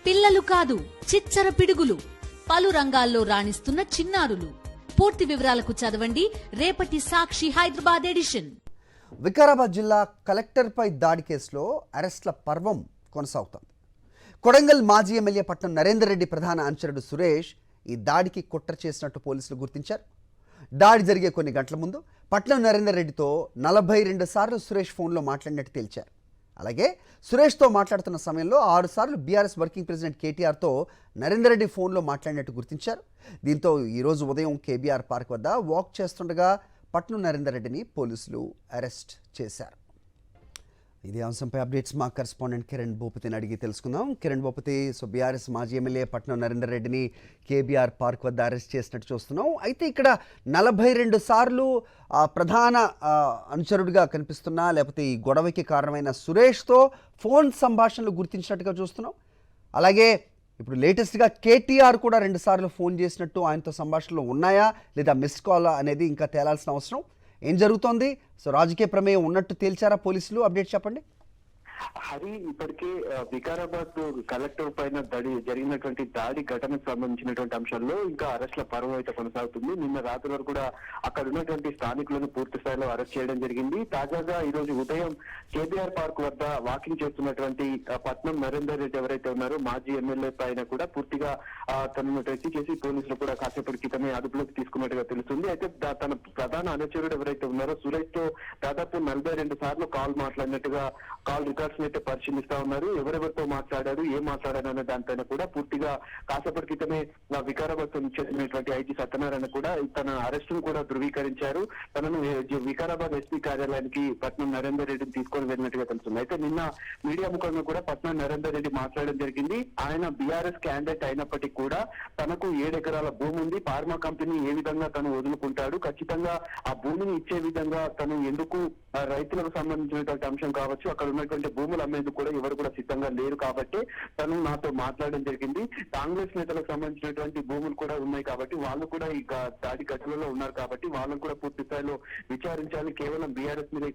పిల్లలు కాదు చిచ్చర పిడుగులు, పలు రంగాల్లో రాణిస్తున్న చిన్నారులు. పూర్తి వివరాలకు చదవండి రేపటి సాక్షి హైదరాబాద్ ఎడిషన్. వికారాబాద్ జిల్లా కలెక్టర్పై దాడి కేసులో అరెస్ట్ల పర్వం కొనసాగుతోంది. కొడంగల్ మాజీ ఎమ్మెల్యే పట్నం నరేందర్ రెడ్డి ప్రధాన అనుచరుడు సురేష్ ఈ దాడికి కుట్ర చేసినట్టు పోలీసులు గుర్తించారు. దాడి జరిగే కొన్ని గంటల ముందు పట్నం నరేందర్ రెడ్డితో 42 సార్లు సురేష్ ఫోన్లో మాట్లాడినట్టు తేల్చారు. అలాగే సురేష్తో మాట్లాడుతున్న సమయంలో 6 సార్లు బీఆర్ఎస్ వర్కింగ్ ప్రెసిడెంట్ కేటీఆర్తో నరేందర్ రెడ్డి ఫోన్లో మాట్లాడినట్టు గుర్తించారు. దీంతో ఈరోజు ఉదయం కేబీఆర్ పార్క్ వద్ద వాక్ చేస్తుండగా పట్నం నరేందర్ రెడ్డిని పోలీసులు అరెస్ట్ చేశారు. ఇదే అంశంపై అప్డేట్స్ మా కరెస్పాండెంట్ కిరణ్ భూపతిని అడిగి తెలుసుకుందాం. కిరణ్ భూపతి, సో బీఆర్ఎస్ మాజీ ఎమ్మెల్యే పట్నం నరేందర్ రెడ్డిని కేబీఆర్ పార్క్ వద్ద అరెస్ట్ చేసినట్టు చూస్తున్నాం. అయితే ఇక్కడ 42 సార్లు ప్రధాన అనుచరుడిగా కనిపిస్తున్నా లేకపోతే ఈ గొడవకి కారణమైన సురేష్తో ఫోన్ సంభాషణలు గుర్తించినట్టుగా చూస్తున్నాం. అలాగే ఇప్పుడు లేటెస్ట్గా కేటీఆర్ కూడా 2 సార్లు ఫోన్ చేసినట్టు ఆయనతో సంభాషణలు ఉన్నాయా లేదా మిస్డ్ కాల్ అనేది ఇంకా తేలాల్సిన అవసరం. ఏం జరుగుతోంది? సో రాజకీయ ప్రమేయం ఉన్నట్టు తేల్చారా పోలీసులు? అప్డేట్ చెప్పండి. హరి, ఇప్పటికే వికారాబాద్ కలెక్టర్ పైన జరిగినటువంటి దాడి ఘటనకు సంబంధించినటువంటి అంశాల్లో ఇంకా అరెస్ట్ల పర్వం అయితే కొనసాగుతుంది. నిన్న రాత్రి వరకు కూడా అక్కడ ఉన్నటువంటి స్థానికులను పూర్తి స్థాయిలో అరెస్ట్ చేయడం జరిగింది. తాజాగా ఈ రోజు ఉదయం కేబీఆర్ పార్క్ వద్ద వాకింగ్ చేస్తున్నటువంటి పట్నం నరేందర్ రెడ్డి ఎవరైతే ఉన్నారో మాజీ ఎమ్మెల్యే పైన కూడా పూర్తిగా తనను టెస్ట్ చేసి పోలీసులు కూడా కాసేపటి క్రితమే అదుపులోకి తీసుకున్నట్టుగా తెలుస్తుంది. అయితే తన ప్రధాన అనుచరుడు ఎవరైతే ఉన్నారో సురేష్ తో దాదాపు 42 సార్లు కాల్ మాట్లాడినట్టుగా కాల్ రికార్డ్స్ అయితే పరిశీలిస్తా ఉన్నారు. ఎవరెవరితో మాట్లాడారు, ఏం మాట్లాడారు అనే దానిపైన కూడా పూర్తిగా కాసేపటి క్రితమే వికారాబాద్ చెందినటువంటి ఐజీ సత్యనారాయణ కూడా తన అరెస్టును కూడా ధృవీకరించారు. తనను వికారాబాద్ ఎస్పీ కార్యాలయానికి పట్నం నరేందర్ రెడ్డిని తీసుకొని వెళ్ళినట్టుగా తెలుస్తుంది. అయితే నిన్న మీడియా ముఖంగా కూడా పట్నం నరేందర్ రెడ్డి మాట్లాడడం జరిగింది. ఆయన బీఆర్ఎస్ క్యాండిడేట్ అయినప్పటికీ కూడా తనకు 7 ఎకరాల భూమి ఉంది, ఫార్మా కంపెనీ ఏ విధంగా తను వదులుకుంటాడు, ఖచ్చితంగా ఆ భూమిని ఇచ్చే విధంగా తను ఎందుకు రైతులకు సంబంధించినటువంటి అంశం కావచ్చు, అక్కడ ఉన్నటువంటి భూములు అమ్మేందుకు కూడా ఎవరు కూడా సిద్ధంగా లేరు కాబట్టి తను నాతో మాట్లాడడం జరిగింది. కాంగ్రెస్ నేతలకు సంబంధించినటువంటి భూములు కూడా ఉన్నాయి కాబట్టి వాళ్ళు కూడా ఈ దాడి ఘటనలో ఉన్నారు కాబట్టి వాళ్ళని కూడా పూర్తి స్థాయిలో విచారించాలి. కేవలం బీఆర్ఎస్ మీద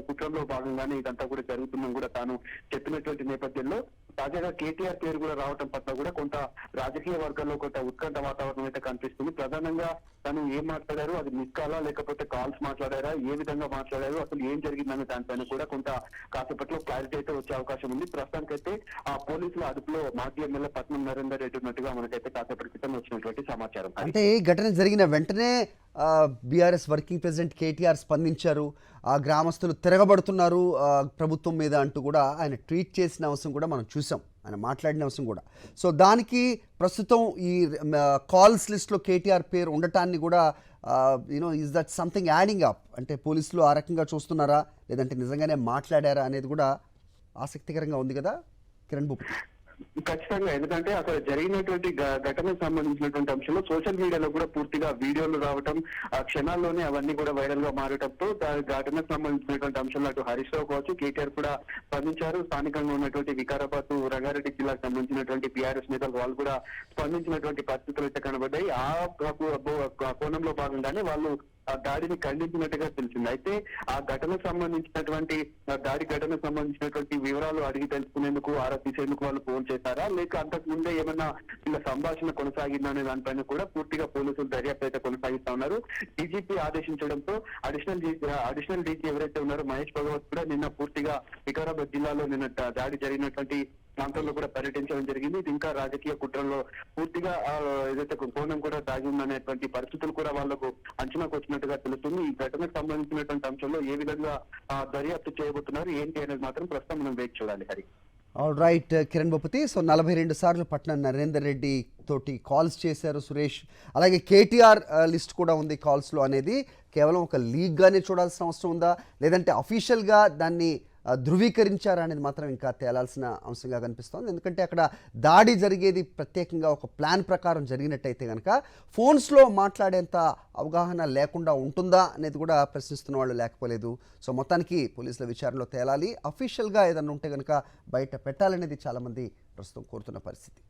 కుట్రలో భాగంగానే ఇదంతా కూడా జరుగుతుందని కూడా తాను చెప్పినటువంటి నేపథ్యంలో తాజాగా కేటీఆర్ పేరు కూడా రావడం పట్ల కూడా కొంత రాజకీయ వర్గాల్లో కొంత ఉత్కంఠ వాతావరణం అయితే కనిపిస్తుంది. ప్రధానంగా తను ఏం మాట్లాడారు, అది మిస్ కాలా లేకపోతే కాల్స్ మాట్లాడారా, ఏ విధంగా మాట్లాడారు, అసలు ఏం జరిగిందనే దానిపైన కూడా కొంత కాసేపట్లో క్లారిటీ అయితే వచ్చే అవకాశం ఉంది. ప్రస్తుతానికైతే ఆ పోలీసుల అదుపులో మాజీ ఎమ్మెల్యే పట్నం నరేందర్ రెడ్డి ఉన్నట్టుగా మనకైతే కాసేపటి క్రితం వచ్చినటువంటి సమాచారం. అంటే ఈ ఘటన జరిగిన వెంటనే బీఆర్ఎస్ వర్కింగ్ ప్రెసిడెంట్ కేటీఆర్ స్పందించారు. ఆ గ్రామస్తులు తిరగబడుతున్నారు ప్రభుత్వం మీద అంటూ కూడా ఆయన ట్వీట్ చేసిన అవసరం కూడా మనం చూసాం, ఆయన మాట్లాడిన అవసరం కూడా. సో దానికి ప్రస్తుతం ఈ కాల్స్ లిస్ట్లో కేటీఆర్ పేరు ఉండటాన్ని కూడా is that something adding up? అంటే పోలీసులు ఆ రకంగా చూస్తున్నారా లేదంటే నిజంగానే మాట్లాడారా అనేది కూడా ఆసక్తికరంగా ఉంది కదా కిరణ్ భూపతి. ఖచ్చితంగా, ఎందుకంటే అక్కడ జరిగినటువంటి ఘటనకు సంబంధించినటువంటి అంశంలో సోషల్ మీడియాలో కూడా పూర్తిగా వీడియోలు రావటం, ఆ క్షణాల్లోనే అవన్నీ కూడా వైరల్ గా మారటంతో ఘటనకు సంబంధించినటువంటి అంశంలో అటు హరీష్ రావు కావచ్చు, కేటీఆర్ కూడా స్పందించారు. స్థానికంగా ఉన్నటువంటి వికారాబాద్ రంగారెడ్డి జిల్లాకు సంబంధించినటువంటి బీఆర్ఎస్ నేతలు వాళ్ళు కూడా స్పందించినటువంటి పరిస్థితులు అయితే కనబడ్డాయి. ఆ కోణంలో భాగంగానే వాళ్ళు ఆ దాడిని ఖండించినట్టుగా తెలిసింది. అయితే ఆ ఘటనకు సంబంధించినటువంటి వివరాలు అడిగి తెలుసుకునేందుకు ఆరా తీసేందుకు వాళ్ళు ఫోన్ చేశారా, లేక అంతకు ముందే ఏమన్నా ఇలా సంభాషణ కొనసాగిందా అనే దానిపైన కూడా పూర్తిగా పోలీసులు దర్యాప్తు అయితే కొనసాగిస్తా ఉన్నారు. డీజీపీ ఆదేశించడంతో అడిషనల్ డీజీ ఎవరైతే ఉన్నారో మహేష్ భగవత్ కూడా నిన్న పూర్తిగా వికారాబాద్ జిల్లాలో నిన్న దాడి జరిగినటువంటి ప్రాంతంలో కూడా పర్యటించడం జరిగింది. ఇది ఇంకా రాజకీయ కుట్రల్లో పూర్తిగా ఏదైతే కోణం కూడా దాగి ఉందనేటువంటి పరిస్థితులు కూడా వాళ్లకు అంచనాకు వచ్చినట్టుగా తెలుస్తుంది. ఈ ఘటనకు సంబంధించినటువంటి అంశంలో ఏ విధంగా దర్యాప్తు చేయబోతున్నారు ఏంటి అనేది మాత్రం ప్రస్తుతం మనం వేచి చూడాలి. Hari, all right Kiran Bhupathi. So 42 సార్లు పట్నం నరేందర్ రెడ్డి తోటి కాల్స్ చేశారు సురేష్. అలాగే కేటీఆర్ లిస్ట్ కూడా ఉంది కాల్స్లో అనేది కేవలం ఒక లీగ్గానే చూడాల్సిన అవసరం ఉందా లేదంటే అఫీషియల్గా దాన్ని ధృవీకరించారా అనేది మాత్రం ఇంకా తేలాల్సిన అంశంగా కనిపిస్తోంది. ఎందుకంటే అక్కడ దాడి జరిగేది ప్రత్యేకంగా ఒక ప్లాన్ ప్రకారం జరిగినట్టయితే కనుక ఫోన్స్లో మాట్లాడేంత అవగాహన లేకుండా ఉంటుందా అనేది కూడా ప్రశ్నిస్తున్న వాళ్ళు లేకపోలేదు. సో మొత్తానికి పోలీసుల విచారణలో తేలాలి. అఫీషియల్గా ఏదన్నా ఉంటే కనుక బయట పెట్టాలనేది చాలామంది ప్రస్తుతం కోరుతున్న పరిస్థితి.